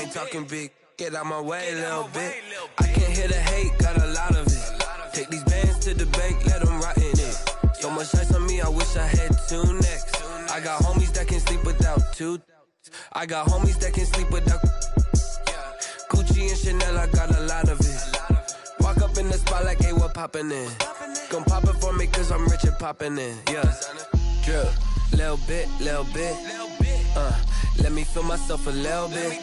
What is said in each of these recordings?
ain't talking big. Get out my way, little bit. I can't hear the hate, got a lot of it. Take these bands to the bank, let them rot in it. So much ice on me, I wish I had 2 necks. I got homies that can sleep without 2. I got homies that can sleep without Gucci and Chanel, I got a lot of it. Walk up in the spot like, hey, what poppin' in? Gon' pop it for me cause I'm rich and poppin' in, yeah. Drip, little bit, let me feel myself a little bit.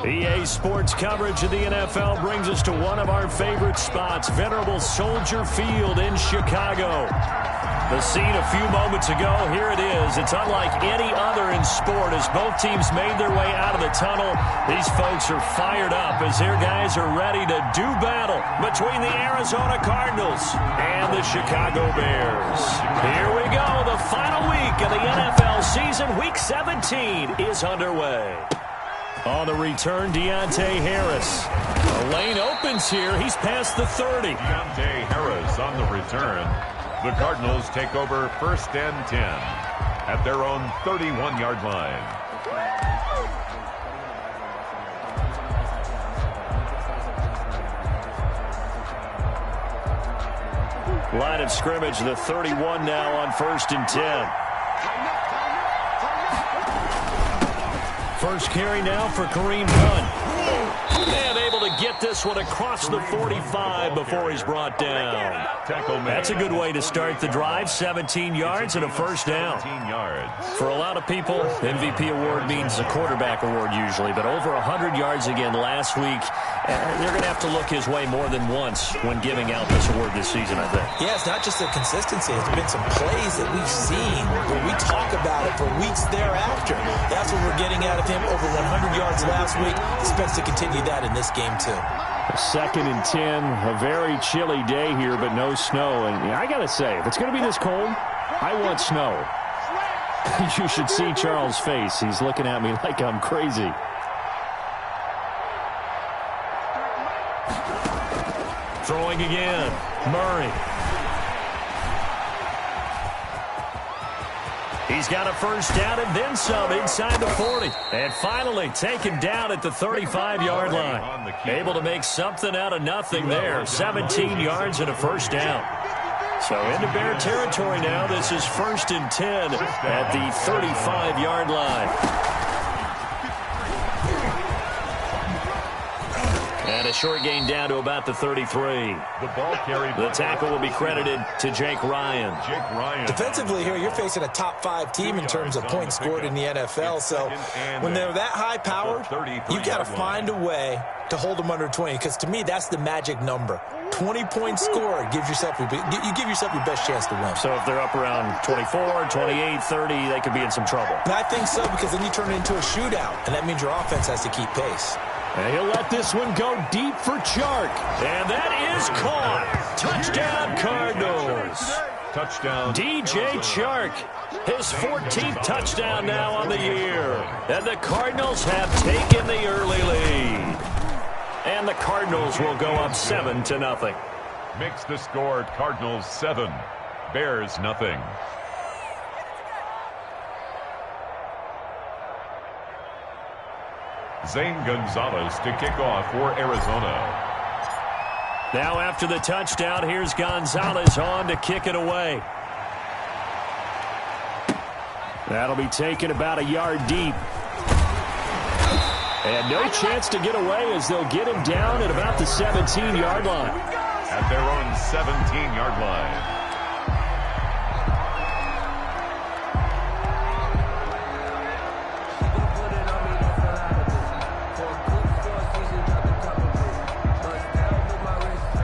EA Sports coverage of the NFL brings us to one of our favorite spots, venerable Soldier Field in Chicago. The scene a few moments ago, here it is. It's unlike any other in sport as both teams made their way out of the tunnel. These folks are fired up as their guys are ready to do battle between the Arizona Cardinals and the Chicago Bears. Here we go. The final week of the NFL season, Week 17, is underway. On the return, Deontay Harris. The lane opens here. He's past the 30. Deontay Harris on the return. The Cardinals take over 1st and 10 at their own 31-yard line. Line of scrimmage, the 31 now on 1st and 10. First carry now for Kareem Hunt. And able to get this one across the 45 before he's brought down. That's a good way to start the drive. 17 yards and a first down. For a lot of people, MVP award means a quarterback award usually, but over 100 yards again last week. They're going to have to look his way more than once when giving out this award this season, I think. Yeah, it's not just the consistency. It's been some plays that we've seen where we talk about it for weeks thereafter. That's what we're getting out of him. Over 100 yards last week. Expects to continue that in this game, too. 2nd and 10. A very chilly day here, but no snow. And I got to say, if it's going to be this cold, I want snow. You should see Charles' face. He's looking at me like I'm crazy. Throwing again. Murray. He's got a first down and then some inside the 40. And finally taken down at the 35-yard line. Able to make something out of nothing there. 17 yards and a first down. So into Bear territory now. This is 1st and 10 at the 35-yard line. And a short gain down to about the 33. The tackle will be credited to Jake Ryan. Defensively here, you're facing a top-5 team in terms of points scored in the NFL. So when they're that high-powered, you've got to find a way to hold them under 20. Because to me, that's the magic number. 20 points scored gives yourself you give yourself your best chance to win. So if they're up around 24, 28, 30, they could be in some trouble. And I think so, because then you turn it into a shootout, and that means your offense has to keep pace. And he'll let this one go deep for Chark. And that is caught. Touchdown, Cardinals. Touchdown. DJ Chark. His 14th touchdown now on the year. And the Cardinals have taken the early lead. And the Cardinals will go up 7-0. Makes the score Cardinals 7, Bears nothing. Zane Gonzalez to kick off for Arizona. Now after the touchdown, here's Gonzalez on to kick it away. That'll be taken about a yard deep. And no chance to get away as they'll get him down at about the 17-yard line. At their own 17-yard line.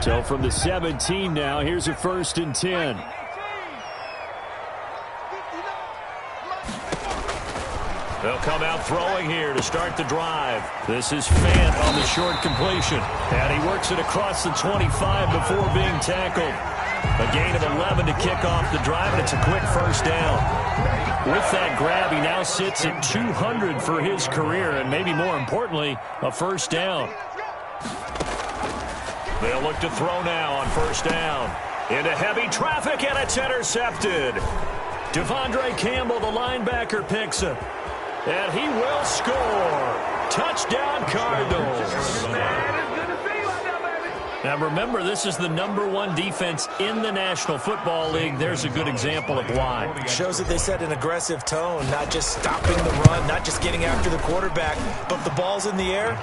So from the 17 now, here's a 1st and 10. They'll come out throwing here to start the drive. This is Fant on the short completion. And he works it across the 25 before being tackled. A gain of 11 to kick off the drive, and it's a quick first down. With that grab, he now sits at 200 for his career, and maybe more importantly, a first down. They'll look to throw now on first down. Into heavy traffic, and it's intercepted. Devondre Campbell, the linebacker, picks it. And he will score. Touchdown, Cardinals. Now remember, this is the #1 defense in the National Football League. There's a good example of why. Shows that they set an aggressive tone, not just stopping the run, not just getting after the quarterback, but if the ball's in the air,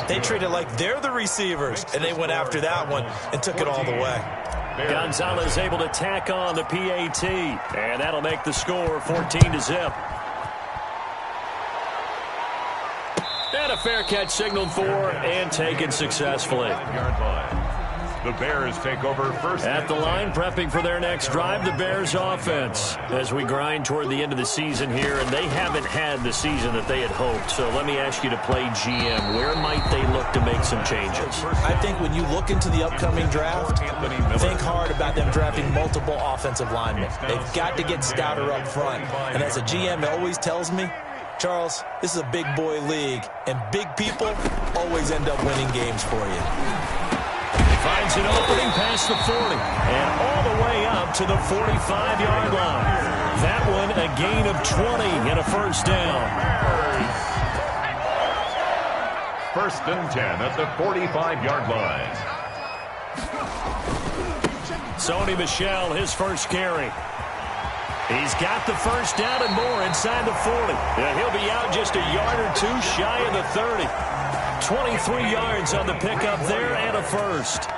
they treat it like they're the receivers, and they went after that one and took it all the way. Gonzalez able to tack on the PAT, and that'll make the score 14-0. And a fair catch signaled for and taken successfully. The Bears take over first. At the line, prepping for their next drive, the Bears offense. As we grind toward the end of the season here, and they haven't had the season that they had hoped. So let me ask you to play GM. Where might they look to make some changes? I think when you look into the upcoming draft, think hard about them drafting multiple offensive linemen. They've got to get stouter up front. And as a GM, it always tells me, Charles, this is a big boy league, and big people always end up winning games for you. Finds an opening past the 40 and all the way up to the 45-yard line. That one a gain of 20 and a first down. First and 10 at the 45-yard line. Sony Michel, his first carry. He's got the first down and more inside the 40. Yeah, he'll be out just a yard or two shy of the 30. 23 yards on the pickup there and a first.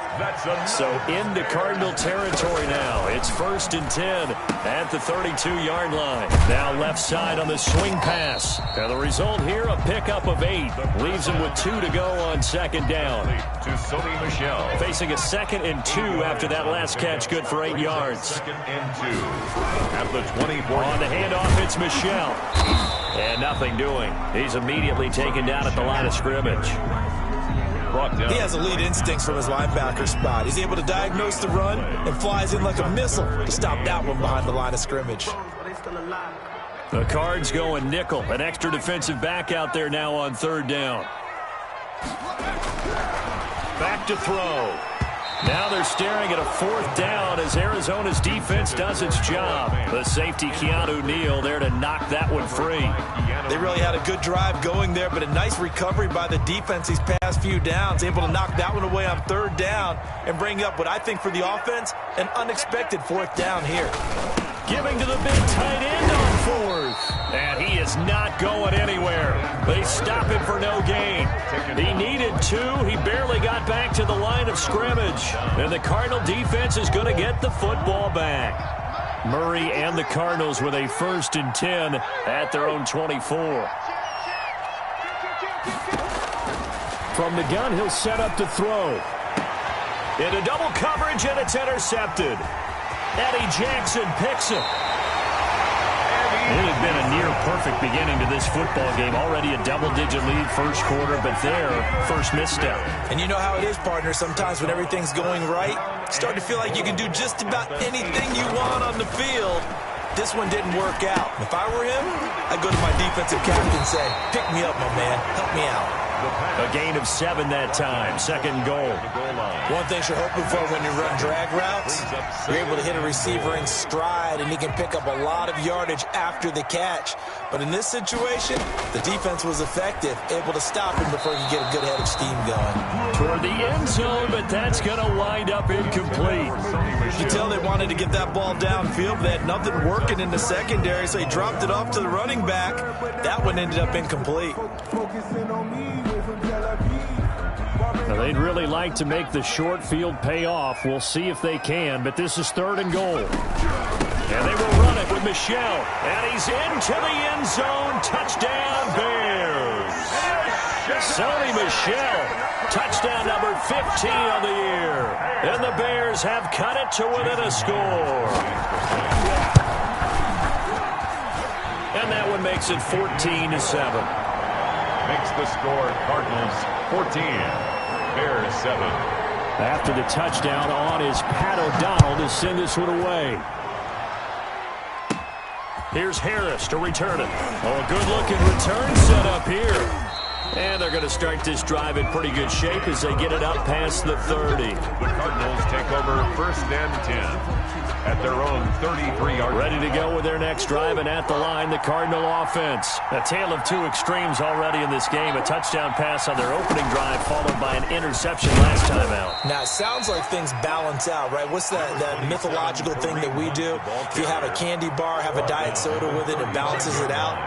So into Cardinal territory now. It's first and 10 at the 32-yard line. Now left side on the swing pass. And the result here, a pickup of 8. Leaves him with 2 to go on second down. To Sony Michel. Facing a 2nd and 2 after that last catch, good for 8 yards. 2nd and 2 at the 24. On the handoff, it's Michel. And nothing doing. He's immediately taken down at the line of scrimmage. He has elite instincts from his linebacker spot. He's able to diagnose the run and flies in like a missile to stop that one behind the line of scrimmage. The Cards going nickel. An extra defensive back out there now on third down. Back to throw. Now they're staring at a fourth down as Arizona's defense does its job. The safety, Keanu Neal, there to knock that one free. They really had a good drive going there, but a nice recovery by the defense these past few downs. Able to knock that one away on third down and bring up what I think for the offense, an unexpected fourth down here. Giving to the big tight end on fourth. And he is not going anywhere. They stop him for no gain. He needed 2. He barely got back to the line of scrimmage. And the Cardinal defense is going to get the football back. Murray and the Cardinals with a first and 10 at their own 24. From the gun, he'll set up to throw. Into double coverage, and it's intercepted. Eddie Jackson picks it. It had been a near-perfect beginning to this football game. Already a double-digit lead first quarter, but there, first misstep. And you know how it is, partner. Sometimes when everything's going right, you start to feel like you can do just about anything you want on the field. This one didn't work out. If I were him, I'd go to my defensive captain and say, pick me up, my man. Help me out. A gain of 7 that time. Second and goal. One thing you're hoping for when you run drag routes, you're able to hit a receiver in stride, and he can pick up a lot of yardage after the catch. But in this situation, the defense was effective, able to stop him before he could get a good head of steam going. Toward the end zone, but that's going to wind up incomplete. You can tell they wanted to get that ball downfield, but they had nothing working in the secondary, so he dropped it off to the running back. That one ended up incomplete. Now, they'd really like to make the short field pay off. We'll see if they can, but this is third and goal. And they will run it with Michel. And he's into the end zone. Touchdown, Bears. Sony Michel, touchdown number 15 on the year. And the Bears have cut it to within a score. And that one makes it 14-7. Makes the score Cardinals 14, Bears 7. After the touchdown on is Pat O'Donnell to send this one away. Here's Harris to return it. Oh, a good-looking return set up here. And they're going to start this drive in pretty good shape as they get it up past the 30. The Cardinals take over first and 10 at their own 33-yard line. Ready to go with their next drive, and at the line, the Cardinal offense. A tale of two extremes already in this game. A touchdown pass on their opening drive, followed by an interception last time out. Now, it sounds like things balance out, right? What's that mythological thing that we do? If you have a candy bar, have a diet soda with it, it balances it out.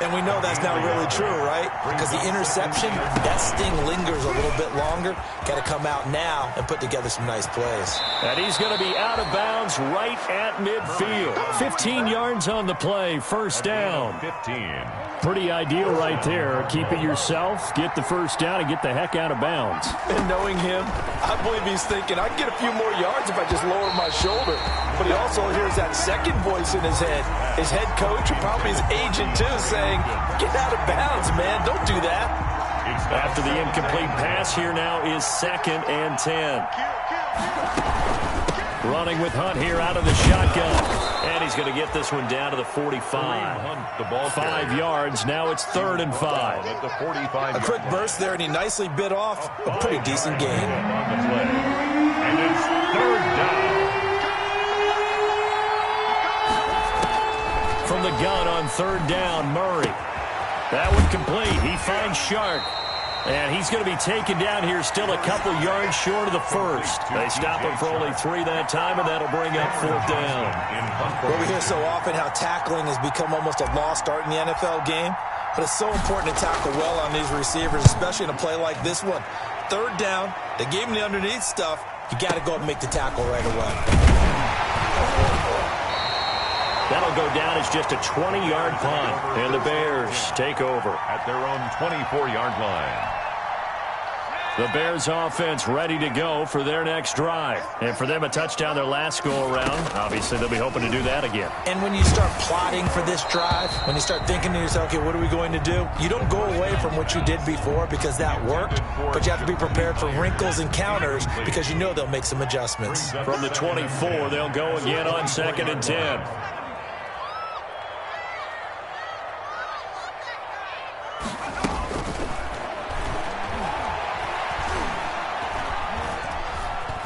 And we know that's not really true, right? Because the interception, that sting lingers a little bit longer. Got to come out now and put together some nice plays. And he's going to be out of bounds right at midfield. 15 yards on the play, first down. 15. Pretty ideal right there. Keep it yourself, get the first down, and get the heck out of bounds. And knowing him, I believe he's thinking, I can get a few more yards if I just lower my shoulder. But he also hears that second voice in his head. His head coach, and probably his agent too, saying, get out of bounds, man. Don't do that. After the incomplete pass, here now is 2nd and 10. Running with Hunt here out of the shotgun. And he's going to get this one down to the 45. 5 yards. Now it's 3rd and 5. A quick burst there, and he nicely bit off a pretty decent gain. And it's 3rd down. From the gun on 3rd down, Murray. That one complete. He finds Shark. And he's going to be taken down here, still a couple yards short of the first. They stop him for only 3 that time, and that'll bring up 4th down. Well, we hear so often how tackling has become almost a lost art in the NFL game. But it's so important to tackle well on these receivers, especially in a play like this one. 3rd down, they gave him the underneath stuff. You got to go up and make the tackle right away. That'll go down as just a 20-yard punt. And the Bears take over at their own 24-yard line. The Bears offense ready to go for their next drive. And for them, a touchdown their last go-around. Obviously, they'll be hoping to do that again. And when you start plotting for this drive, when you start thinking to yourself, okay, what are we going to do? You don't go away from what you did before because that worked, but you have to be prepared for wrinkles and counters because you know they'll make some adjustments. From the 24, they'll go again on 2nd and 10.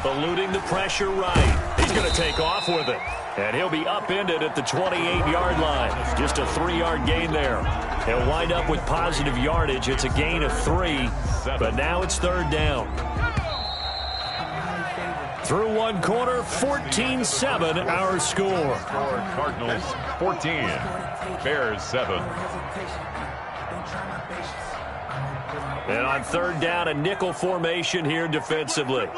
Eluding the pressure right. He's going to take off with it. And he'll be upended at the 28-yard line. Just a 3-yard gain there. He'll wind up with positive yardage. It's a gain of 3, but now it's 3rd down. Through one quarter, 14-7 our score. Cardinals 14, Bears 7. And on 3rd down, a nickel formation here defensively.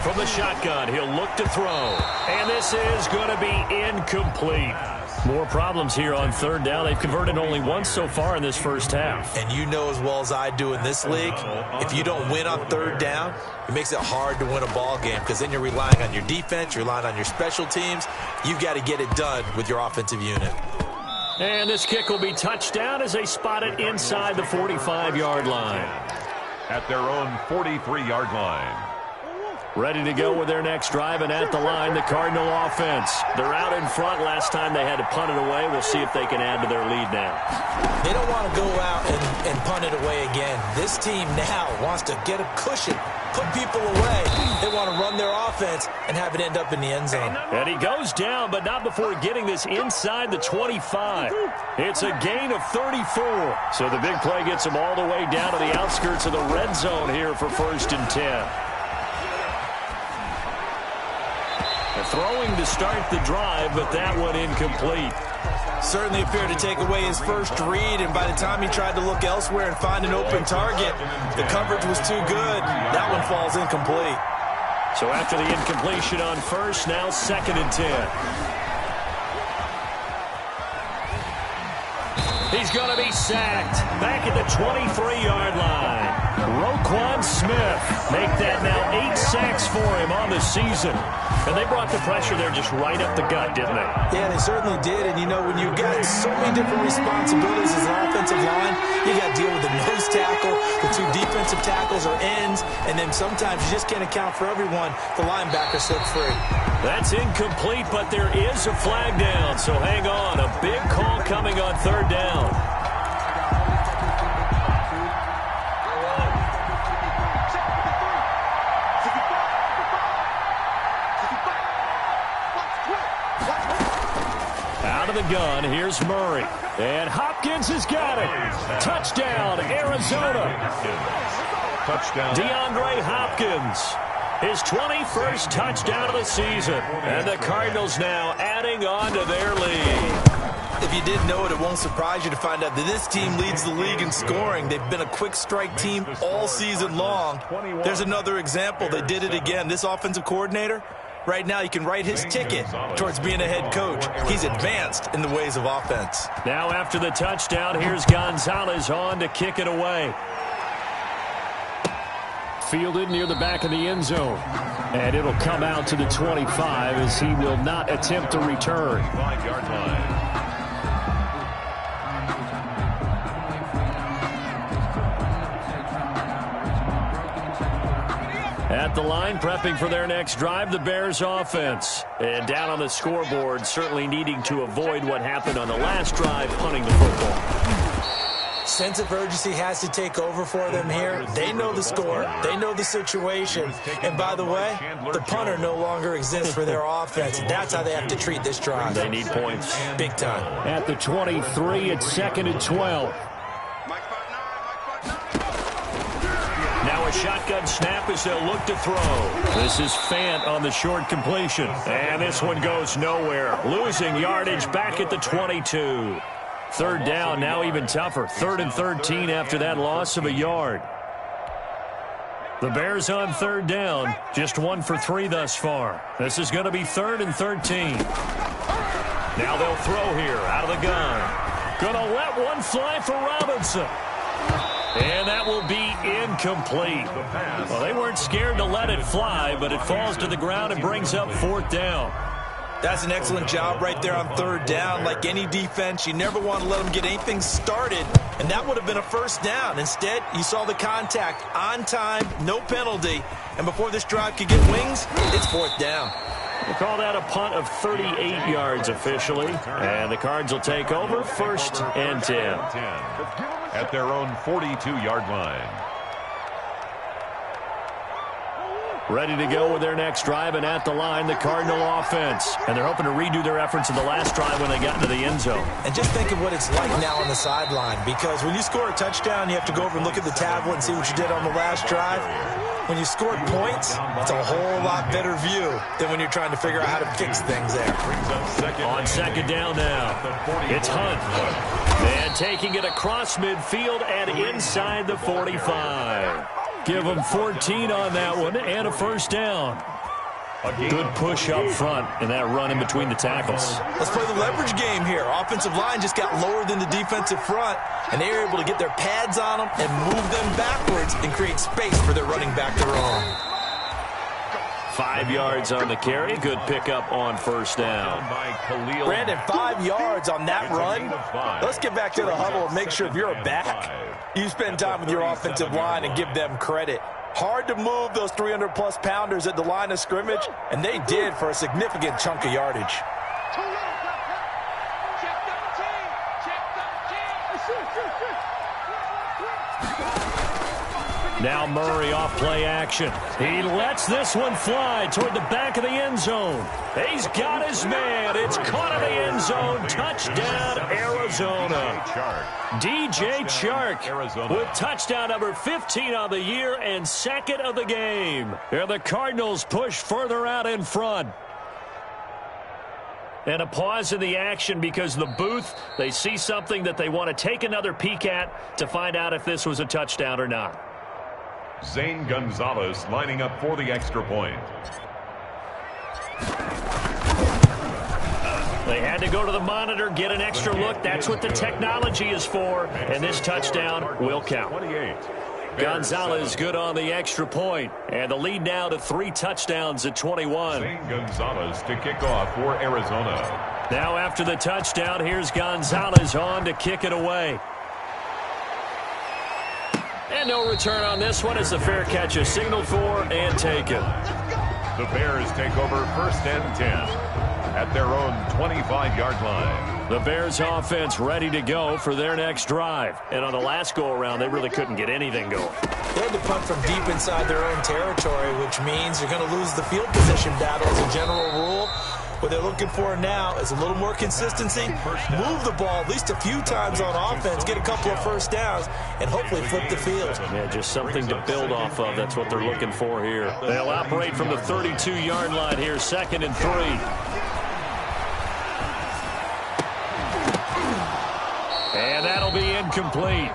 From the shotgun, he'll look to throw. And this is going to be incomplete. More problems here on 3rd down. They've converted only once so far in this first half. And you know as well as I do in this league, if you don't win on 3rd down, it makes it hard to win a ball game because then you're relying on your defense, you're relying on your special teams. You've got to get it done with your offensive unit. And this kick will be touchdown as they spot it inside the 45-yard line. At their own 43-yard line. Ready to go with their next drive, and at the line, the Cardinal offense. They're out in front. Last time they had to punt it away. We'll see if they can add to their lead now. They don't want to go out and punt it away again. This team now wants to get a cushion, put people away. They want to run their offense and have it end up in the end zone. And he goes down, but not before getting this inside the 25. It's a gain of 34. So the big play gets them all the way down to the outskirts of the red zone here for 1st and 10. Throwing to start the drive, but that one incomplete. Certainly appeared to take away his first read, and by the time he tried to look elsewhere and find an open target, the coverage was too good. That one falls incomplete. So after the incompletion on 1st, now 2nd and 10. He's going to be sacked back at the 23-yard line. Roquan Smith. Make that now 8 sacks for him on the season. And they brought the pressure there just right up the gut, didn't they? Yeah, they certainly did. And, you know, when you've got so many different responsibilities as an offensive line, you got to deal with the nose tackle, the 2 defensive tackles or ends, and then sometimes you just can't account for everyone. The linebacker slip free. That's incomplete, but there is a flag down. So hang on. A big call coming on 3rd down. Out of the gun, here's Murray. And Hopkins has got it. Touchdown, Arizona. Touchdown. DeAndre Hopkins. His 21st touchdown of the season. And the Cardinals now adding on to their lead. If you didn't know it, it won't surprise you to find out that this team leads the league in scoring. They've been a quick strike team all season long. There's another example. They did it again. This offensive coordinator, right now he can write his ticket towards being a head coach. He's advanced in the ways of offense. Now after the touchdown, here's Gonzalez on to kick it away. Fielded near the back of the end zone. And it'll come out to the 25 as he will not attempt to return. 5-yard line. At the line, prepping for their next drive, the Bears offense. And down on the scoreboard, certainly needing to avoid what happened on the last drive, punting the football. Sense of urgency has to take over for them here. They know the score. They know the situation. And by the way, the punter no longer exists for their offense. That's how they have to treat this drive. They need points. Big time. At the 23, it's 2nd and 12. Now a shotgun snap as they'll look to throw. This is Fant on the short completion. And this one goes nowhere. Losing yardage back at the 22. 3rd down, now even tougher. 3rd and 13 after that loss of a yard. The Bears on 3rd down, just 1 for 3 thus far. This is going to be 3rd and 13. Now they'll throw here out of the gun. Going to let one fly for Robinson. And that will be incomplete. Well, they weren't scared to let it fly, but it falls to the ground and brings up 4th down. That's an excellent job right there on 3rd down. Like any defense, you never want to let them get anything started, and that would have been a 1st down. Instead, you saw the contact on time, no penalty, and before this drive could get wings, it's 4th down. We'll call that a punt of 38 yards officially, and the Cards will take over 1st and 10. At their own 42-yard line. Ready to go with their next drive, and at the line, the Cardinal offense. And they're hoping to redo their efforts in the last drive when they got into the end zone. And just think of what it's like now on the sideline, because when you score a touchdown, you have to go over and look at the tablet and see what you did on the last drive. When you scored points, it's a whole lot better view than when you're trying to figure out how to fix things there. On 2nd down now, it's Hunt. And taking it across midfield and inside the 45. Give them 14 on that one and a 1st down. Good push up front in that run in between the tackles. Let's play the leverage game here. Offensive line just got lower than the defensive front, and they were able to get their pads on them and move them backwards and create space for their running back to run. 5 yards on the carry. Good pickup on 1st down. Brandon, 5 yards on that run. Let's get back to the huddle and make sure if you're a back, you spend time with your offensive line and give them credit. Hard to move those 300-plus pounders at the line of scrimmage, and they did for a significant chunk of yardage. Now Murray off play action. He lets this one fly toward the back of the end zone. He's got his man. It's caught in the end zone. Touchdown, Arizona. DJ Chark with touchdown number 15 on the year and 2nd of the game. And the Cardinals push further out in front. And a pause in the action because the booth, they see something that they want to take another peek at to find out if this was a touchdown or not. Zane Gonzalez lining up for the extra point. They had to go to the monitor, get an extra look. That's what the technology is for. And this touchdown will count. 28. Gonzalez good on the extra point. And the lead now to 3 touchdowns at 21. Zane Gonzalez to kick off for Arizona. Now after the touchdown, here's Gonzalez on to kick it away. And no return on this one as the fair catch is signaled for and taken. The Bears take over 1st and 10 at their own 25-yard line. The Bears offense ready to go for their next drive. And on the last go-around, they really couldn't get anything going. They had to punt from deep inside their own territory, which means you're going to lose the field position battle as a general rule. What they're looking for now is a little more consistency, move the ball at least a few times on offense, get a couple of first downs, and hopefully flip the field. Yeah, just something to build off of. That's what they're looking for here. They'll operate from the 32-yard line here, 2nd and 3. And that'll be incomplete.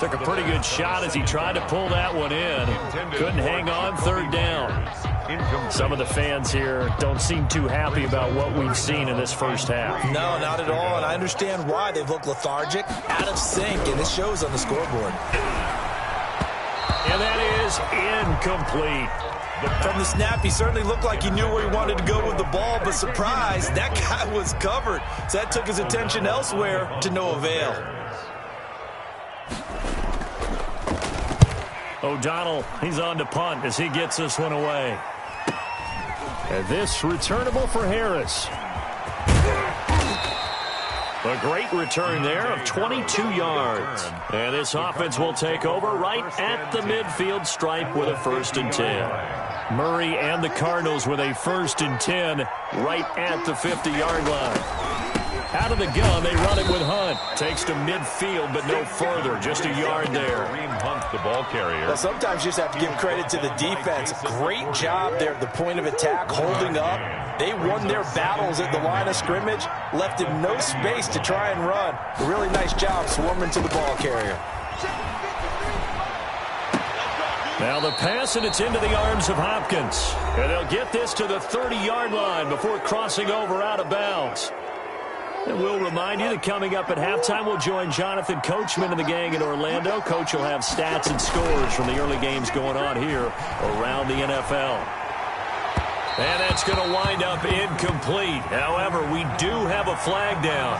Took a pretty good shot as he tried to pull that one in. Couldn't hang on, 3rd down. Some of the fans here don't seem too happy about what we've seen in this first half. No, not at all, and I understand why. They've looked lethargic, out of sync, and it shows on the scoreboard. And that is incomplete. From the snap, he certainly looked like he knew where he wanted to go with the ball, but surprise, that guy was covered. So that took his attention elsewhere to no avail. O'Donnell, he's on to punt as he gets this one away. And this returnable for Harris. A great return there of 22 yards. And this offense will take over right at the midfield stripe with a 1st and 10. Murray and the Cardinals with a 1st and 10 right at the 50-yard line. Out of the gun, they run it with Hunt. Takes to midfield, but no further. Just a yard there. Hunt, the ball carrier. Well, sometimes you just have to give credit to the defense. Great job there at the point of attack, holding up. They won their battles at the line of scrimmage, left him no space to try and run. A really nice job swarming to the ball carrier. Now the pass, and it's into the arms of Hopkins. And they'll get this to the 30-yard line before crossing over out of bounds. And we'll remind you that coming up at halftime, we'll join Jonathan Coachman and the gang in Orlando. Coach will have stats and scores from the early games going on here around the NFL. And that's going to wind up incomplete. However, we do have a flag down.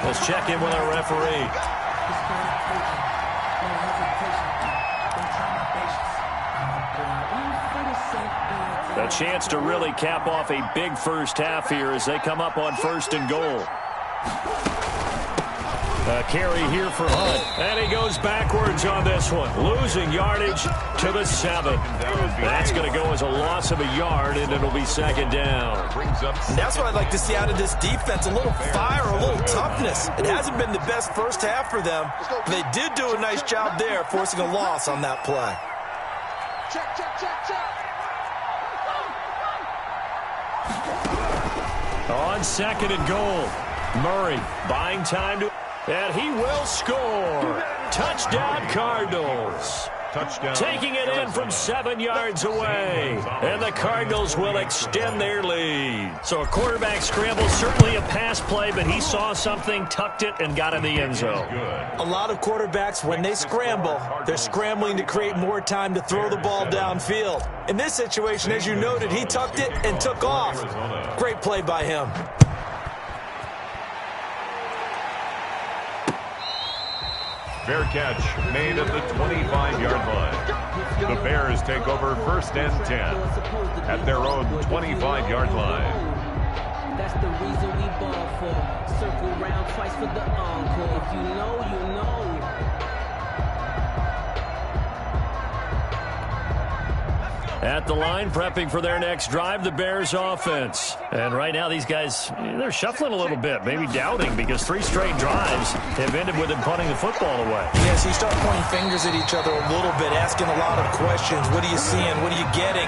Let's check in with our referee. A chance to really cap off a big first half here as they come up on 1st and goal. A carry here for Hunt. And he goes backwards on this one. Losing yardage to the 7. That's going to go as a loss of a yard, and it'll be 2nd down. That's what I'd like to see out of this defense. A little fire, a little toughness. It hasn't been the best first half for them. They did do a nice job there, forcing a loss on that play. Check, check, check, check. On 2nd and goal. Murray buying time to... And he will score. Touchdown, Cardinals. Touchdown. Taking it in from 7 yards away. And the Cardinals will extend their lead. So a quarterback scramble, certainly a pass play, but he saw something, tucked it, and got in the end zone. A lot of quarterbacks, when they scramble, they're scrambling to create more time to throw the ball downfield. In this situation, as you noted, he tucked it and took off. Great play by him. Fair catch made at the 25-yard line. The Bears take over 1st and 10 at their own 25-yard line. That's the reason we ball for. Circle round twice for the encore. If you know, you know. At the line, prepping for their next drive, the Bears offense. And right now, these guys, they're shuffling a little bit, maybe doubting, because 3 straight drives have ended with them punting the football away. Yes, you start pointing fingers at each other a little bit, asking a lot of questions. What are you seeing? What are you getting?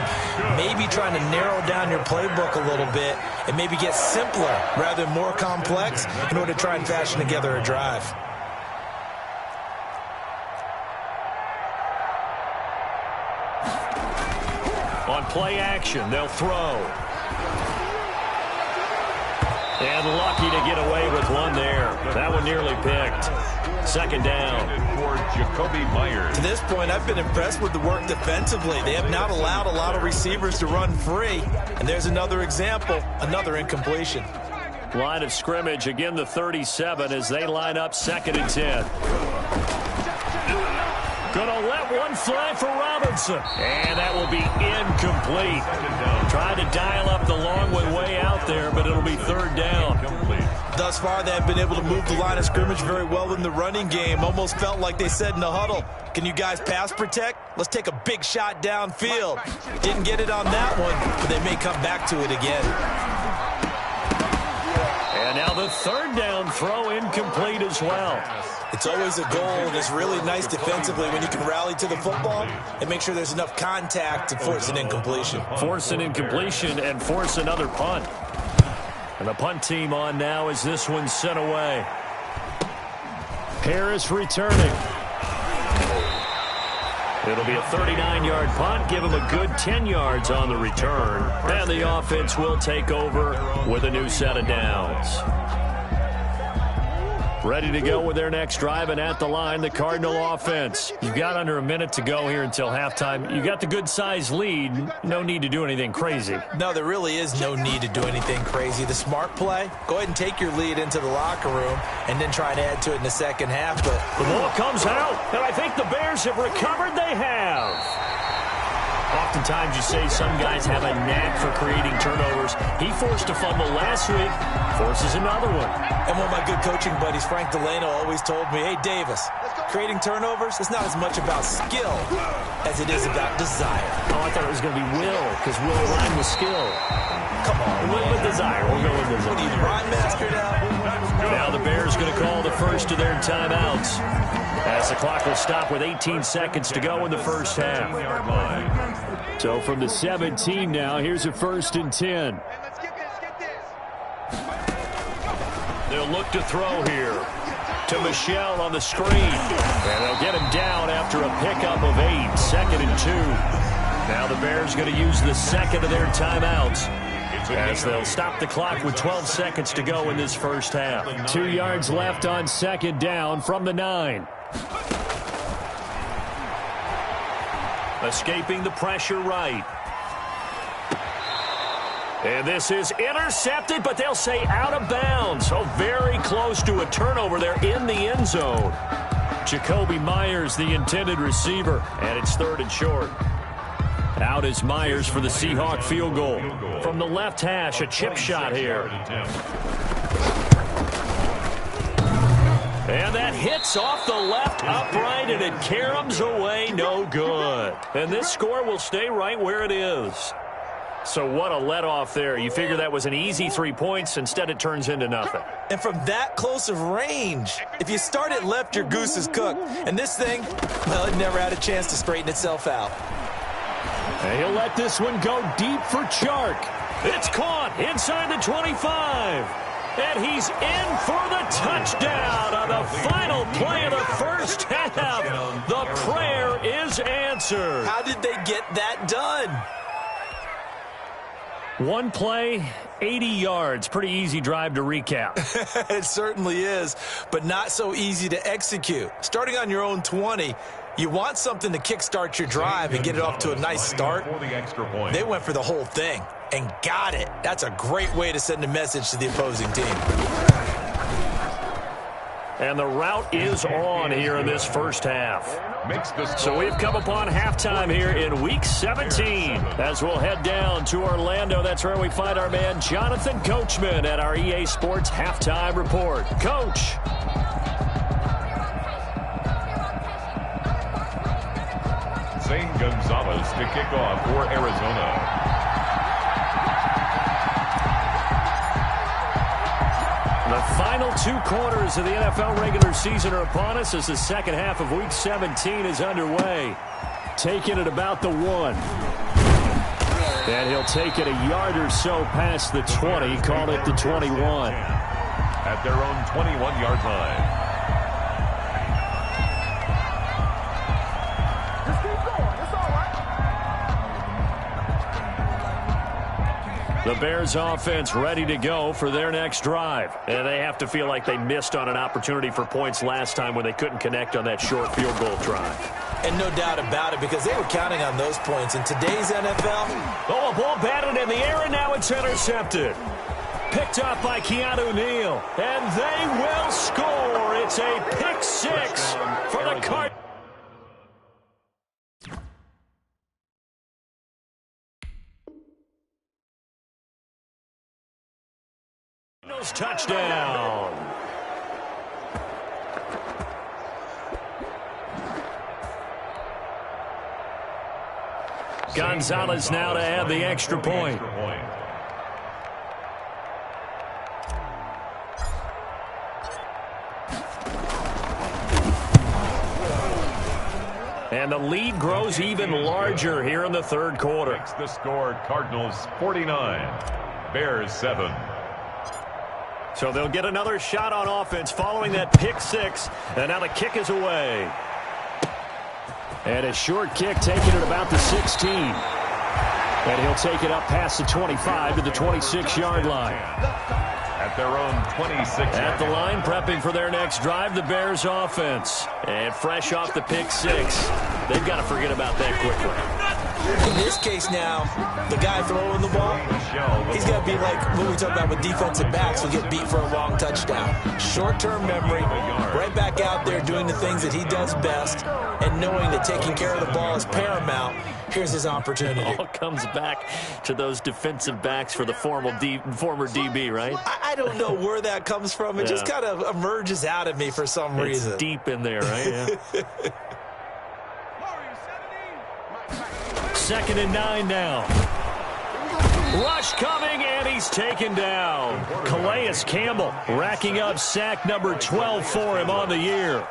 Maybe trying to narrow down your playbook a little bit and maybe get simpler rather than more complex in order to try and fashion together a drive. On play action, they'll throw. And lucky to get away with one there. That one nearly picked. Second down. For Jacoby Myers. To this point, I've been impressed with the work defensively. They have not allowed a lot of receivers to run free. And there's another example, another incompletion. Line of scrimmage, again the 37 as they line up 2nd and 10. Gonna let one fly for Robinson. And that will be incomplete. Trying to dial up the long way out there, but it'll be 3rd down. Thus far, they have been able to move the line of scrimmage very well in the running game. Almost felt like they said in the huddle, can you guys pass protect? Let's take a big shot downfield. Didn't get it on that one, but they may come back to it again. And now the 3rd down throw incomplete as well. It's always a goal, and it's really nice defensively when you can rally to the football and make sure there's enough contact to force an incompletion. Force an incompletion and force another punt. And the punt team on now as this one's sent away. Harris returning. It'll be a 39-yard punt. Give him a good 10 yards on the return. And the offense will take over with a new set of downs. Ready to go with their next drive, and at the line, the Cardinal offense. You've got under a minute to go here until halftime. You got the good-sized lead. No need to do anything crazy. No, there really is no need to do anything crazy. The smart play, go ahead and take your lead into the locker room and then try to add to it in the second half. But the ball comes out, and I think the Bears have recovered. They have. Oftentimes you say some guys have a knack for creating turnovers. He forced a fumble last week, forces another one. And one of my good coaching buddies, Frank Delano, always told me, hey, Davis, creating turnovers is not as much about skill as it is about desire. Oh, I thought it was going to be will, because will rhyme with skill. Come on. With desire. We'll go with desire. What are you, rhyme master now? Now the Bears going to call the first of their timeouts, as the clock will stop with 18 seconds to go in the first half. So from the 17 now, here's a 1st and 10. They'll look to throw here to Michel on the screen. And they'll get him down after a pickup of 8, 2nd and 2. Now the Bears going to use the second of their timeouts, as they'll stop the clock with 12 seconds to go in this first half. 2 yards left on 2nd down from the 9. Escaping the pressure right. And this is intercepted, but they'll say out of bounds. So very close to a turnover there in the end zone. Jacoby Myers, the intended receiver, and it's 3rd and short. Out is Myers for the Seahawk field goal. From the left hash, a chip shot here. And that hits off the left upright, and it caroms away, no good. And this score will stay right where it is. So what a let-off there. You figure that was an easy 3 points. Instead, it turns into nothing. And from that close of range, if you start it left, your goose is cooked. And this thing, well, it never had a chance to straighten itself out. And he'll let this one go deep for Chark. It's caught inside the 25. And he's in for the touchdown on the final play of the first half. The prayer is answered. How did they get that done? One play, 80 yards. Pretty easy drive to recap. It certainly is, but not so easy to execute. Starting on your own 20, you want something to kickstart your drive and get it off to a nice start. They went for the whole thing and got it. That's a great way to send a message to the opposing team. And the route is on here in this first half. So we've come upon halftime here in Week 17. As we'll head down to Orlando, that's where we find our man Jonathan Coachman at our EA Sports Halftime Report. Coach. Zane Gonzalez to kick off for Arizona. The final 2 quarters of the NFL regular season are upon us as the second half of Week 17 is underway. Taking it about the 1. And he'll take it a yard or so past the 20, call it the 21. At their own 21-yard line. The Bears offense ready to go for their next drive. And they have to feel like they missed on an opportunity for points last time when they couldn't connect on that short field goal drive. And no doubt about it, because they were counting on those points. In today's NFL... Oh, a ball batted in the air, and now it's intercepted. Picked up by Keanu Neal. And they will score. It's a pick six for the Cardinals. Touchdown. Gonzalez now to add the extra point. And the lead grows even larger here in the third quarter. Makes the score Cardinals 49, Bears 7. So they'll get another shot on offense following that pick six. And now the kick is away. And a short kick taken at about the 16. And he'll take it up past the 25 to the 26-yard line. At their own 26. At the line, prepping for their next drive, the Bears offense. And fresh off the pick six, they've got to forget about that quickly. In this case now, the guy throwing the ball, he's got to be like what we talk about with defensive backs who get beat for a long touchdown. Short-term memory, right back out there doing the things that he does best, and knowing that taking care of the ball is paramount. Here's his opportunity. All comes back to those defensive backs for the former DB, right? I don't know where that comes from. It just kind of emerges out of me for some reason. It's deep in there, right? Yeah. 2nd and 9 now. Rush coming, and he's taken down. Calais Campbell racking up sack number 12 for him on the year.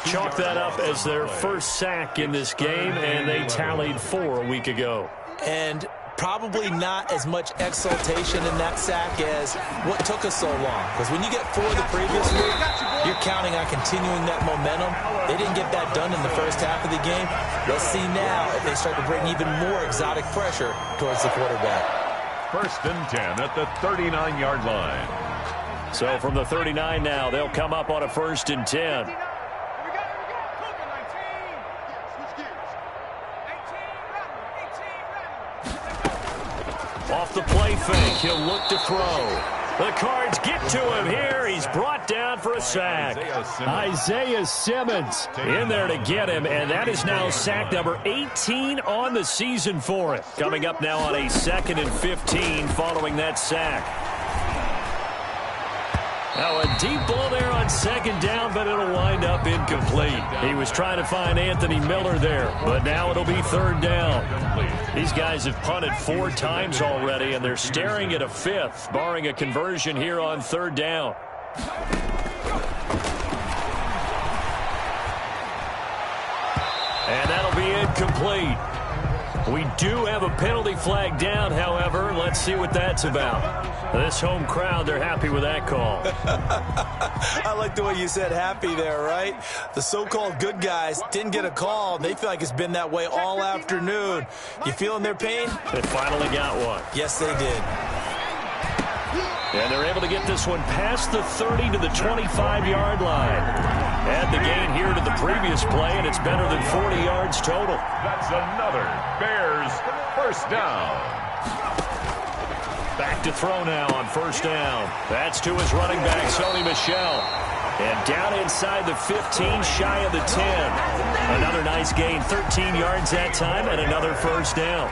Chalk that up as their first sack in this game, and they tallied 4 a week ago. And probably not as much exultation in that sack as what took us so long. Because when you get 4 the previous week, you're counting on continuing that momentum. They didn't get that done in the first half of the game. Let's see now if they start to bring even more exotic pressure towards the quarterback. 1st and 10 at the 39-yard line. So from the 39 now, they'll come up on a 1st and 10. Off the play fake, he'll look to throw. The Cards get to him here. He's brought down for a sack. Isaiah Simmons in there to get him, and that is now sack number 18 on the season for him. Coming up now on a 2nd and 15 following that sack. Now a deep ball there on 2nd down, but it'll wind up incomplete. He was trying to find Anthony Miller there, but now it'll be 3rd down. These guys have punted 4 times already, and they're staring at a 5th, barring a conversion here on 3rd down. And that'll be incomplete. We do have a penalty flag down, however. Let's see what that's about. This home crowd, they're happy with that call. I like the way you said happy there, right? The so-called good guys didn't get a call. They feel like it's been that way all afternoon. You feeling their pain? They finally got one. Yes, they did. And they're able to get this one past the 30 to the 25-yard line. Add the gain here to the previous play, and it's better than 40 yards total. That's another Bears 1st down. Back to throw now on 1st down. That's to his running back, Sony Michel. And down inside the 15, shy of the 10. Another nice gain, 13 yards that time, and another 1st down.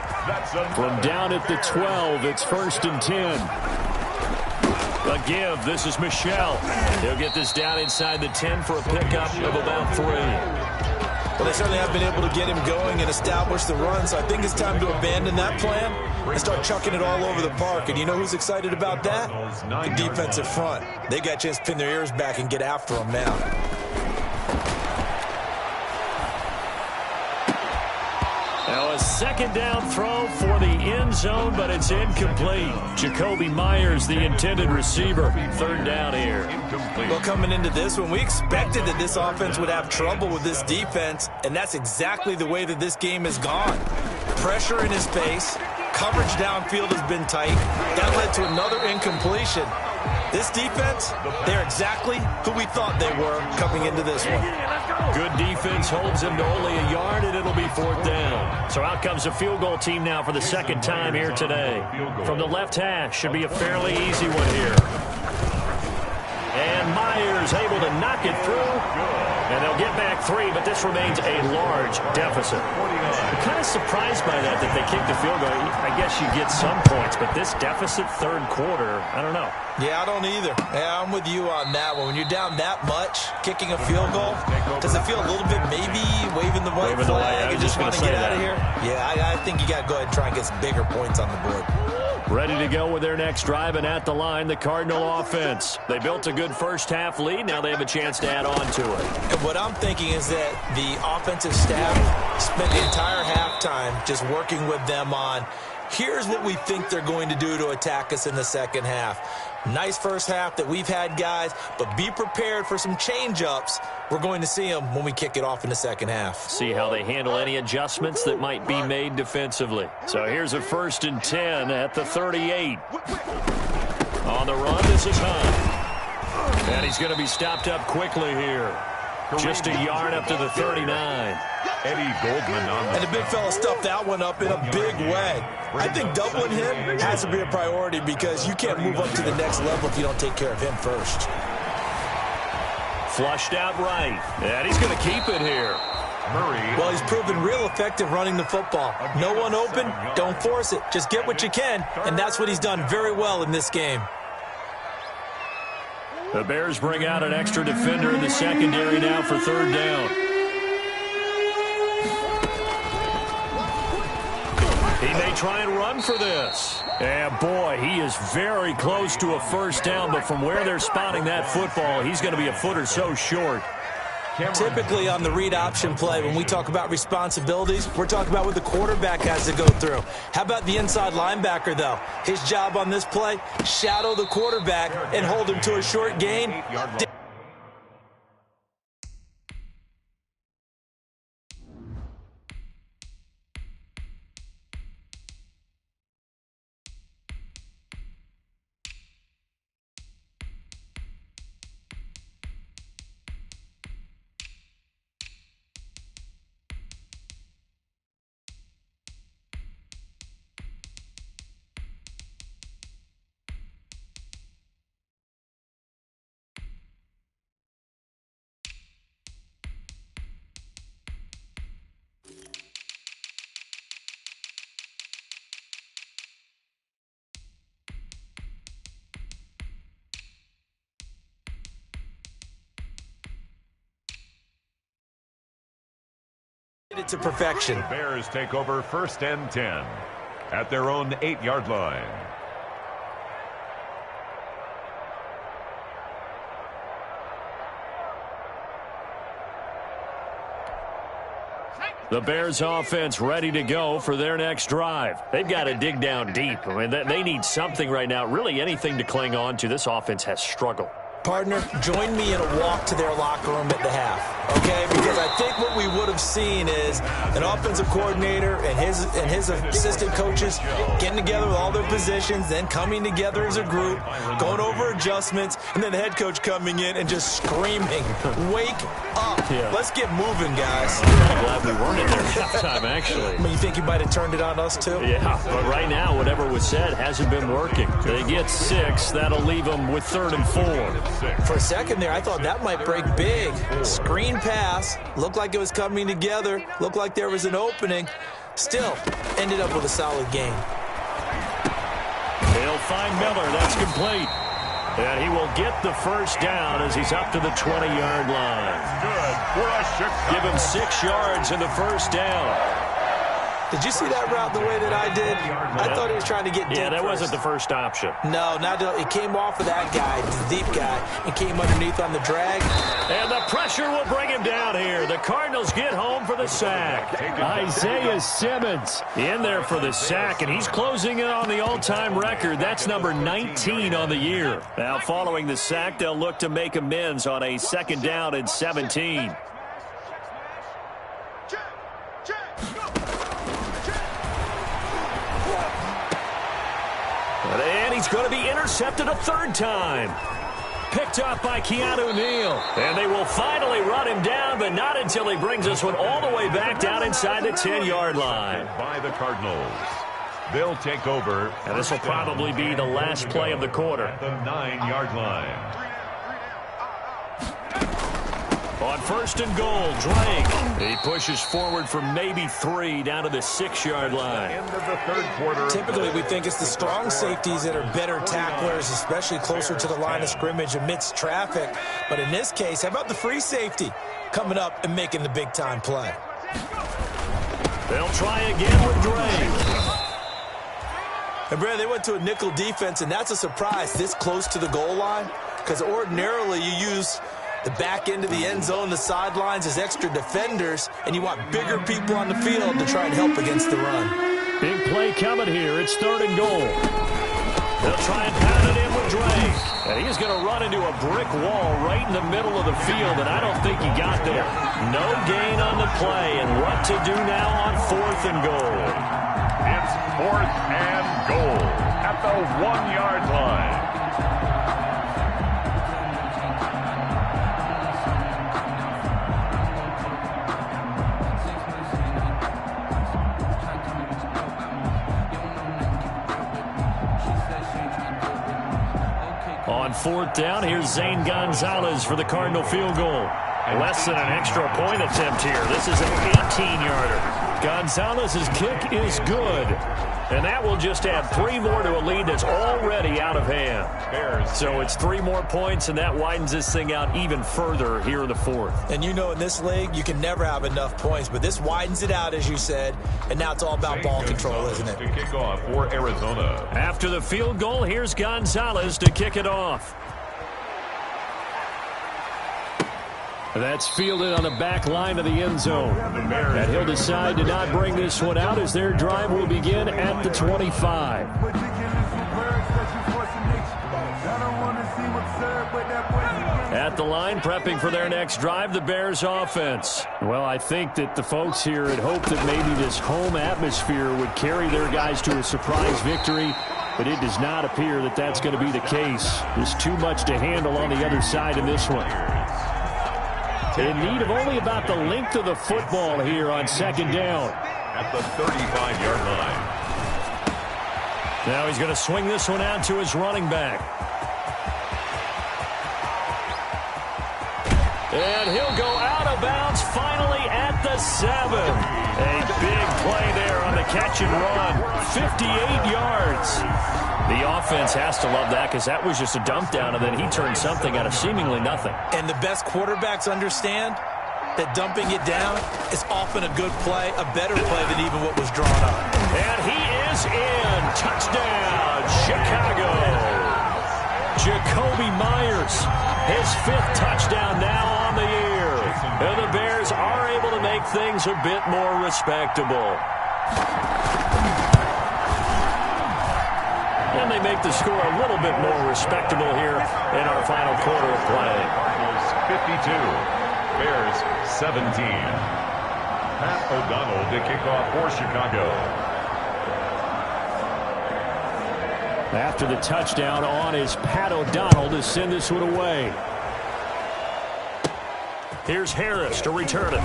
From down at the 12, it's 1st and 10. A give. This is Michel. He'll get this down inside the 10 for a pickup of about 3. Well, they certainly have been able to get him going and establish the run, so I think it's time to abandon that plan and start chucking it all over the park. And you know who's excited about that? The defensive front. They got a chance to pin their ears back and get after him now. Now a 2nd down throw for the end zone, but it's incomplete. Jacoby Myers, the intended receiver. 3rd down here. Well, coming into this one, we expected that this offense would have trouble with this defense, and that's exactly the way that this game has gone. Pressure in his face, Coverage downfield has been tight. That led to another incompletion. This defense, they're exactly who we thought they were coming into this one. Good defense holds him to only a yard, and it'll be 4th down. So out comes a field goal team now for the second time here today. From the left hash, should be a fairly easy one here. And Myers able to knock it through. And they'll get back 3, but this remains a large deficit. I'm kind of surprised by that they kicked the field goal. I guess you get some points, but this deficit 3rd quarter, I don't know. Yeah, I don't either. Yeah, I'm with you on that one. When you're down that much, kicking a field goal, does it feel a little bit maybe waving the white flag and just want to get out of here? Yeah, I think you got to go ahead and try and get some bigger points on the board. Ready to go with their next drive, and at the line, the Cardinal offense. They built a good first-half lead. Now they have a chance to add on to it. And what I'm thinking is that the offensive staff spent the entire halftime just working with them on, here's what we think they're going to do to attack us in the second half. Nice first half that we've had, guys, but be prepared for some change-ups. We're going to see them when we kick it off in the second half. See how they handle any adjustments that might be made defensively. So here's a 1st and 10 at the 38. On the run, this is Hunt. And he's going to be stopped up quickly here. Just a yard up to the 39. Eddie Goldman on the And the big fella stuffed that one up in a big way. I think doubling him has to be a priority because you can't move up to the next level if you don't take care of him first. Flushed out right. And he's going to keep it here. Well, he's proven real effective running the football. No one open, don't force it. Just get what you can, and that's what he's done very well in this game. The Bears bring out an extra defender in the secondary now for 3rd down. He may try and run for this. And boy, he is very close to a 1st down, but from where they're spotting that football, he's going to be a foot or so short. Typically on the read option play, when we talk about responsibilities, we're talking about what the quarterback has to go through. How about the inside linebacker, though? His job on this play, shadow the quarterback and hold him to a short gain. It to perfection. The Bears take over 1st and 10 at their own 8-yard line. The Bears offense ready to go for their next drive. They've got to dig down deep. I mean, they need something right now, really anything to cling on to. This offense has struggled. Partner, join me in a walk to their locker room at the half, okay? Because I think what we would have seen is an offensive coordinator and his assistant coaches getting together with all their positions, then coming together as a group, going over adjustments, and then the head coach coming in and just screaming, wake up. Yeah. Let's get moving, guys. I'm glad we weren't in there halftime, actually. I mean, you think you might have turned it on us, too? Yeah, but right now, whatever was said hasn't been working. They get 6. That'll leave them with 3rd and 4. For a second there, I thought that might break big. Screen pass. Looked like it was coming together. Looked like there was an opening. Still, ended up with a solid game. They'll find Miller. That's complete. And he will get the 1st down as he's up to the 20-yard line. Give him 6 yards in the 1st down. Did you see that route the way that I did? I thought he was trying to get deep. Yeah, that wasn't the first option. No, it came off of that guy, the deep guy, and came underneath on the drag. And the pressure will bring him down here. The Cardinals get home for the sack. Isaiah Simmons in there for the sack, and he's closing in on the all-time record. That's number 19 on the year. Now, following the sack, they'll look to make amends on a 2nd down and 17. he's going to be intercepted a third time. Picked off by Keanu Neal. And they will finally run him down, but not until he brings this one all the way back down inside the 10-yard line. By the Cardinals. They'll take over. And this will probably be the last play of the quarter. At the 9-yard line. On first and goal, Drake. He pushes forward for maybe 3 down to the 6-yard line. End of the third quarter. Typically, we think it's the strong safeties that are better tacklers, especially closer to the line of scrimmage amidst traffic. But in this case, how about the free safety coming up and making the big-time play? They'll try again with Drake. And, Brad, they went to a nickel defense, and that's a surprise this close to the goal line, because ordinarily you use the back end of the end zone, the sidelines as extra defenders, and you want bigger people on the field to try and help against the run. Big play coming here. It's third and goal. They'll try and pound it in with Drake. And he's going to run into a brick wall right in the middle of the field, and I don't think he got there. No gain on the play, and what to do now on fourth and goal. It's fourth and goal at the 1-yard line. On fourth down, here's Zane Gonzalez for the Cardinal field goal. Less than an extra point attempt here. This is an 18-yarder. Gonzalez's kick is good. And that will just add 3 more to a lead that's already out of hand. So it's 3 more points, and that widens this thing out even further here in the fourth. And you know in this league, you can never have enough points, but this widens it out, as you said, and now it's all about ball control, isn't it? To kick off for Arizona. After the field goal, here's Gonzalez to kick it off. That's fielded on the back line of the end zone. And he'll decide to not bring this one out as their drive will begin at the 25. At the line, prepping for their next drive, the Bears offense. Well, I think that the folks here had hoped that maybe this home atmosphere would carry their guys to a surprise victory, but it does not appear that that's going to be the case. There's too much to handle on the other side in this one. In need of only about the length of the football here on second down. At the 35-yard line. Now he's going to swing this one out to his running back. And he'll go out of bounds finally at the 7. A big play there on the catch and run. 58 yards. The offense has to love that because that was just a dump down, and then he turned something out of seemingly nothing. And the best quarterbacks understand that dumping it down is often a good play, a better play than even what was drawn up. And he is in. Touchdown, Chicago. Jacoby Myers, his 5th touchdown now on the year. And the Bears are able to make things a bit more respectable. And they make the score a little bit more respectable here in our final quarter of play. Cardinals 52, Bears 17. Pat O'Donnell to kick off for Chicago. After the touchdown on is Pat O'Donnell to send this one away. Here's Harris to return it.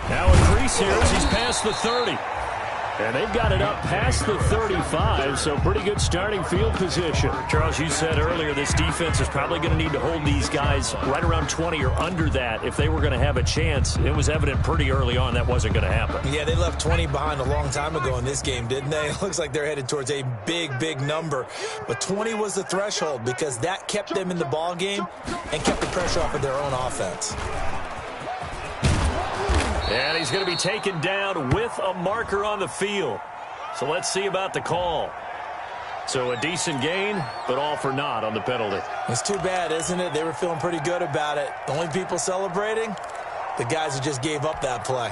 Now increase here as he's past the 30. And they've got it up past the 35, so pretty good starting field position. Charles, you said earlier this defense is probably going to need to hold these guys right around 20 or under that if they were going to have a chance. It was evident pretty early on that wasn't going to happen. Yeah, they left 20 behind a long time ago in this game, didn't they? It looks like they're headed towards a big, big number. But 20 was the threshold because that kept them in the ball game and kept the pressure off of their own offense. And he's going to be taken down with a marker on the field. So let's see about the call. So a decent gain, but all for naught on the penalty. It's too bad, isn't it? They were feeling pretty good about it. The only people celebrating, the guys who just gave up that play.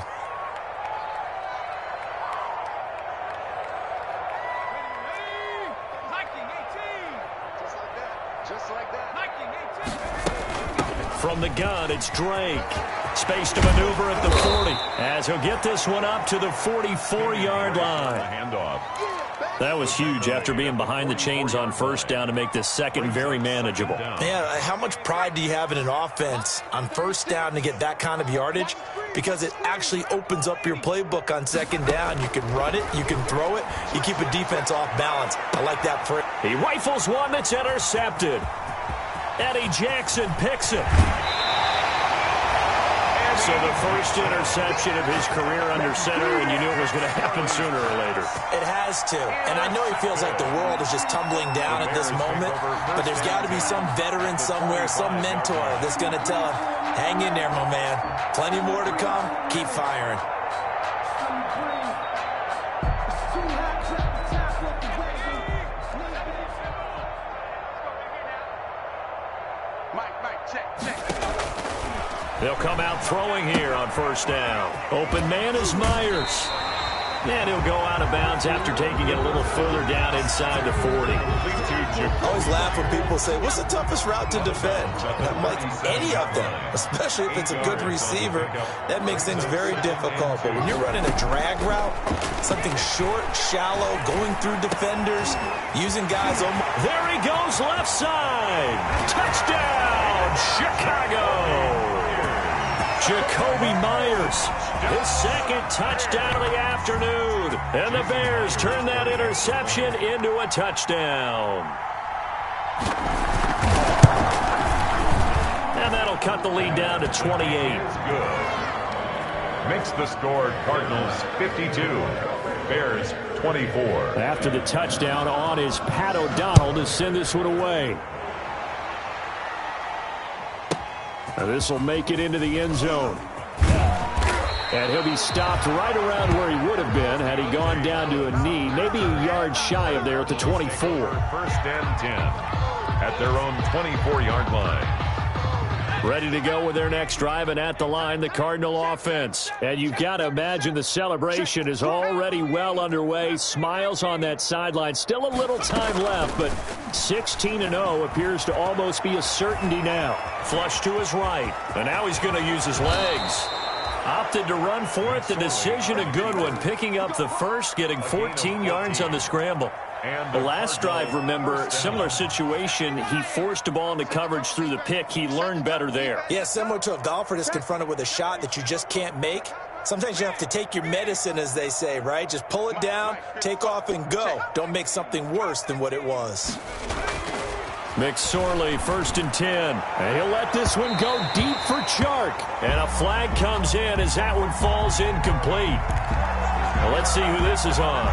From the gun, it's Drake. Space to maneuver at the 40 as he'll get this one up to the 44-yard line. Handoff. That was huge after being behind the chains on first down to make this second very manageable. Yeah, how much pride do you have in an offense on first down to get that kind of yardage? Because it actually opens up your playbook on second down. You can run it, you can throw it, you keep a defense off balance. I like that. He rifles one that's intercepted. Eddie Jackson picks it. So the first interception of his career under center, and you knew it was going to happen sooner or later. It has to. And I know he feels like the world is just tumbling down at this moment, but there's got to be some veteran somewhere, some mentor that's going to tell him, hang in there, my man. Plenty more to come. Keep firing. They'll come out throwing here on first down. Open man is Myers. And he'll go out of bounds after taking it a little further down inside the 40. I always laugh when people say, what's the toughest route to defend? I'm like, any of them, especially if it's a good receiver. That makes things very difficult. But when you're running a drag route, something short, shallow, going through defenders, using guys on... There he goes, left side. Touchdown, Chicago. Jacoby Myers, his second touchdown of the afternoon. And the Bears turn that interception into a touchdown. And that'll cut the lead down to 28. Good. Makes the score Cardinals 52, Bears 24. After the touchdown on is Pat O'Donnell to send this one away. This will make it into the end zone. And he'll be stopped right around where he would have been had he gone down to a knee, maybe a yard shy of there at the 24. First and 10 at their own 24-yard line. Ready to go with their next drive, and at the line, the Cardinal offense. And you've got to imagine the celebration is already well underway. Smiles on that sideline. Still a little time left, but 16-0 appears to almost be a certainty now. Flush to his right, and now he's going to use his legs. Opted to run for it. The decision a good one. Picking up the first, getting 14 yards on the scramble. The last drive, remember, similar situation. He forced a ball into coverage through the pick. He learned better there. Yeah, similar to a golfer that's confronted with a shot that you just can't make. Sometimes you have to take your medicine, as they say, right? Just pull it down, take off, and go. Don't make something worse than what it was. McSorley, 1st and 10. And he'll let this one go deep for Chark. And a flag comes in as that one falls incomplete. Well, let's see who this is on.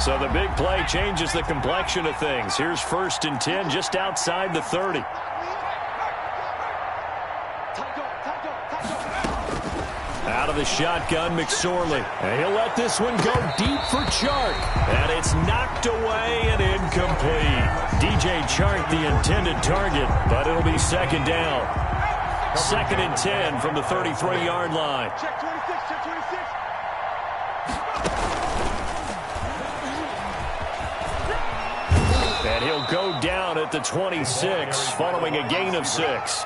So the big play changes the complexion of things. Here's 1st and 10 just outside the 30. Out of the shotgun, McSorley. And he'll let this one go deep for Chark. And it's knocked away and incomplete. DJ Chark, the intended target, but it'll be second down. 2nd and 10 from the 33-yard line. Check 26, check 26. And he'll go down at the 26 following a gain of 6.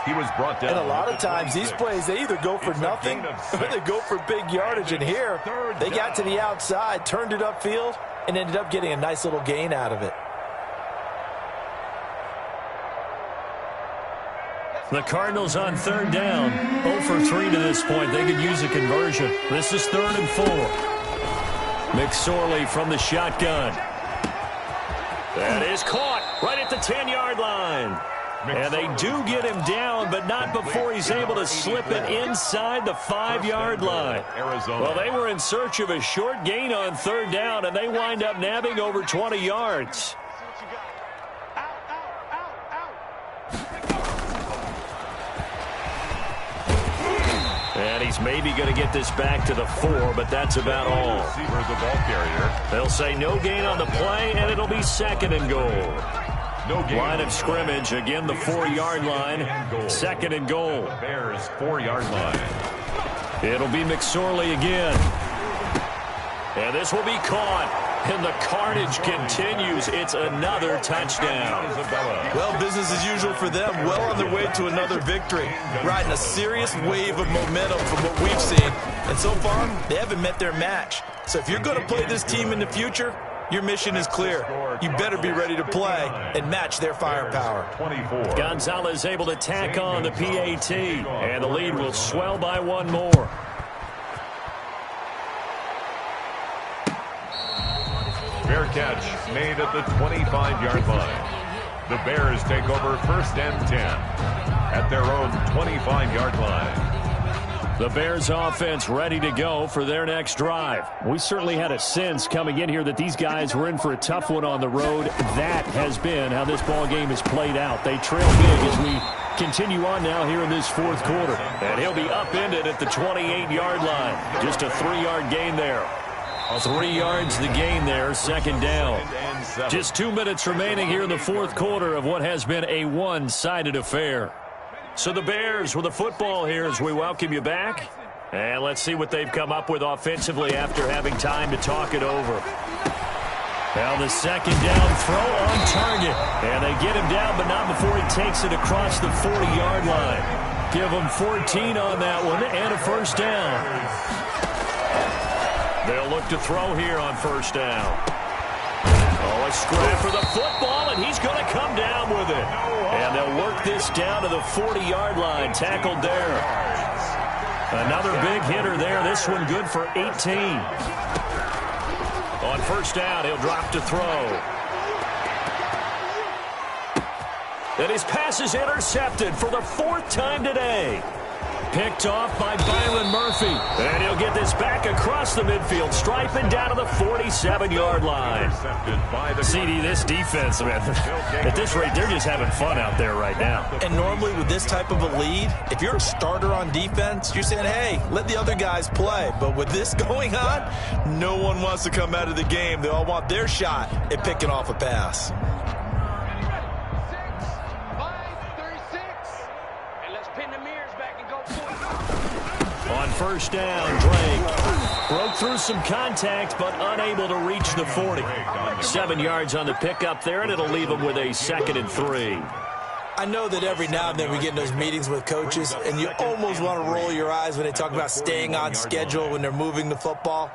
He was brought down. And a lot of times these plays, they either go for nothing or they go for big yardage. And here, they got to the outside, turned it upfield, and ended up getting a nice little gain out of it. The Cardinals on 3rd down. 0 for 3 to this point. They could use a conversion. This is 3rd and 4. McSorley from the shotgun. That is caught right at the 10-yard line. And they do get him down, but not before he's able to slip it inside the 5-yard line. Well, they were in search of a short gain on 3rd down, and they wind up nabbing over 20 yards. And he's maybe going to get this back to the 4, but that's about all. They'll say no gain on the play, and it'll be 2nd and goal. Line of scrimmage, again the 4-yard line. 2nd and goal. Bears 4-yard line. It'll be McSorley again. And this will be caught. And the carnage continues. It's another touchdown. Well, business as usual for them. Well on their way to another victory. Riding a serious wave of momentum from what we've seen. And so far, they haven't met their match. So if you're going to play this team in the future, your mission is clear. You better be ready to play and match their firepower. Gonzalez able to tack on the PAT. And the lead will swell by one more. Fair catch made at the 25-yard line. The Bears take over 1st and 10 at their own 25-yard line. The Bears offense ready to go for their next drive. We certainly had a sense coming in here that these guys were in for a tough one on the road. That has been how this ball game has played out. They trail big as we continue on now here in this fourth quarter. And he'll be upended at the 28-yard line. Just a 3-yard gain there. 3 yards the gain there, 2nd down. Just 2 minutes remaining here in the fourth quarter of what has been a one-sided affair. So the Bears with the football here as we welcome you back. And let's see what they've come up with offensively after having time to talk it over. Now the 2nd down throw on target. And they get him down, but not before he takes it across the 40-yard line. Give him 14 on that one and a 1st down. They'll look to throw here on 1st down. Oh, a scrap for the football, and he's going to come down with it. And they'll work this down to the 40-yard line, tackled there. Another big hitter there, this one good for 18. On 1st down, he'll drop to throw. And his pass is intercepted for the 4th time today. Picked off by Byron Murphy. And he'll get this back across the midfield, striping down to the 47-yard line. CD, this defense, man, at this rate, they're just having fun out there right now. And normally with this type of a lead, if you're a starter on defense, you're saying, hey, let the other guys play. But with this going on, no one wants to come out of the game. They all want their shot at picking off a pass. On 1st down, Drake broke through some contact, but unable to reach the 40. 7 yards on the pickup there, and it'll leave him with a 2nd and 3. I know that every now and then we get in those meetings with coaches, and you almost want to roll your eyes when they talk about staying on schedule when they're moving the football.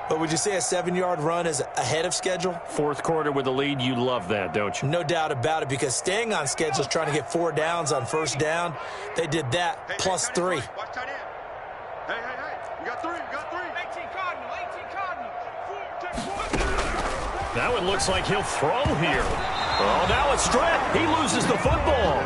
But would you say a 7-yard run is ahead of schedule? Fourth quarter with the lead, you love that, don't you? No doubt about it, because staying on schedule is trying to get 4 downs on 1st down. They did that, plus 3. Hey, you got 3, 18 Cardinal. That one looks like he'll throw here. Oh, now it's strip. He loses the football.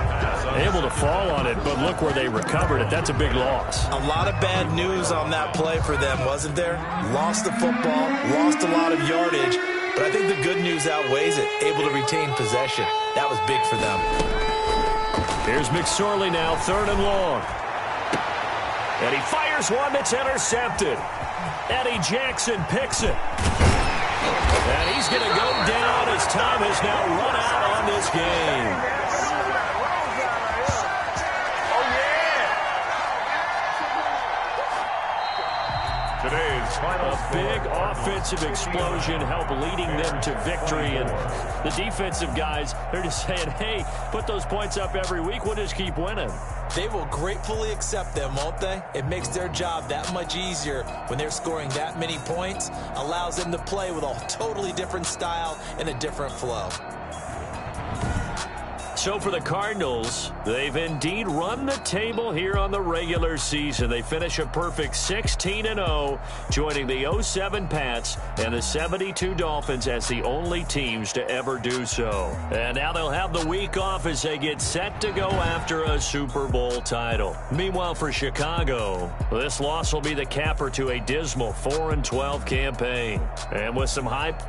Able to fall on it, but look where they recovered it. That's a big loss. A lot of bad news on that play for them, wasn't there? Lost the football, lost a lot of yardage, but I think the good news outweighs it. Able to retain possession. That was big for them. Here's McSorley now, 3rd and long. And he fires one that's intercepted. Eddie Jackson picks it. And he's going to go down as time has now run out on this game. Today's final A big offensive explosion helped leading them to victory. And the defensive guys, they're just saying, hey, put those points up every week. We'll just keep winning. They will gratefully accept them, won't they? It makes their job that much easier when they're scoring that many points. Allows them to play with a totally different style and a different flow. So for the Cardinals, they've indeed run the table here on the regular season. They finish a perfect 16-0, joining the 07 Pats and the 72 Dolphins as the only teams to ever do so. And now they'll have the week off as they get set to go after a Super Bowl title. Meanwhile, for Chicago, this loss will be the capper to a dismal 4-12 campaign. And with some hype,